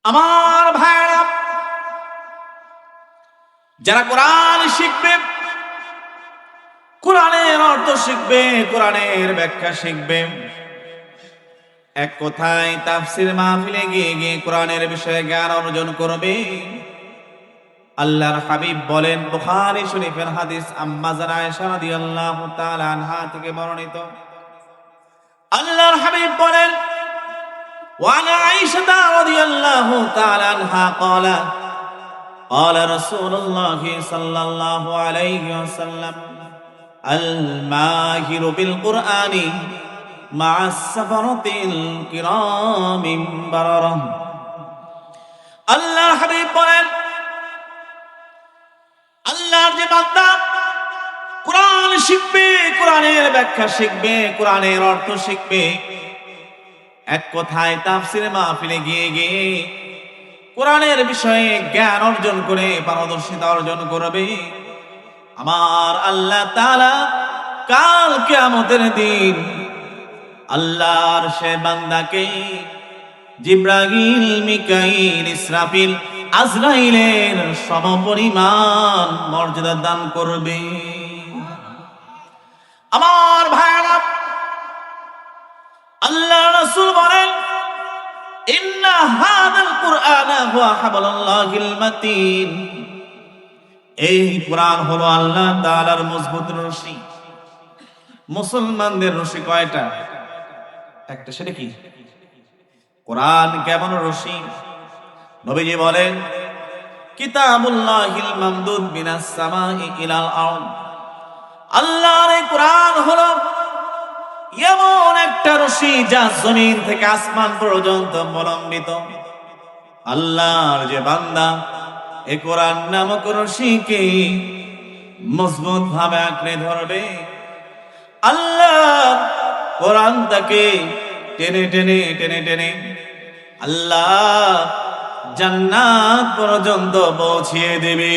আমার ভাইরা, যারা কোরআন শিখবে, কোরআনের অর্থ শিখবে, কোরআনের ব্যাখ্যা শিখবে, এক কথায় তাফসীর মাহফিলে গিয়ে গিয়ে কোরআনের বিষয়ে জ্ঞান অর্জন করবে। আল্লাহর হাবিব বলেন, বুখারী শরীফের হাদিস, আম্মা জানা আয়েশা রাদিয়াল্লাহু তাআলা আনহা থেকে বর্ণিত, আল্লাহর হাবিব বলেন, وعن عائشة رضي الله تعالى عنها قال قال رسول الله صلى الله عليه وسلم الماهر بالقرآن مع السفرة الكرام بررة। আল্লাহর হাবিব বলেন, আল্লাহর যে বান্দা কোরআন শিখবে, কোরআনের ব্যাখ্যা শিখবে, কোরআনের অর্থ শিখবে, এক কথায় তাফসীর মাহফিলে গিয়ে গিয়ে কোরআনের বিষয়ে জ্ঞান অর্জন করে পারদর্শিতা অর্জন করবে, আমার আল্লাহ তাআলা কাল কিয়ামতের দিন আল্লাহর সে বান্দাকে জিবরাইল, মিকাইল, ইসরাফিল, আজরাইলের সমপরিমাণ মর্যাদা দান করবে। আমার ভাইরা, আল্লাহ রাসূল বলেন, ইন্না হাযাল কুরআনা হুয়া হাবলুল্লাহিল মাতিন, এই কোরআন হলো আল্লাহ তাআলার মজবুত রশি। মুসলমানদের রশি কয়টা? একটা, সেটা কি? কোরআন কেমন রশি? নবীজি বলেন, কিতাবুল্লাহিল মামদুদ মিনাস সামাই ইলাল আরদ, আল্লাহর এই কোরআন হলো এমন একটা রশি যা জমিন থেকে আসমান পর্যন্ত অবলম্বিত। আল্লাহর যে বান্দা এই কোরআন নামক রশিকে মজবুত ভাবে আঁকড়ে ধরবে, আল্লাহ কোরআন তাকে টেনে টেনে টেনে টেনে আল্লাহ জান্নাত পর্যন্ত পৌঁছিয়ে দেবে।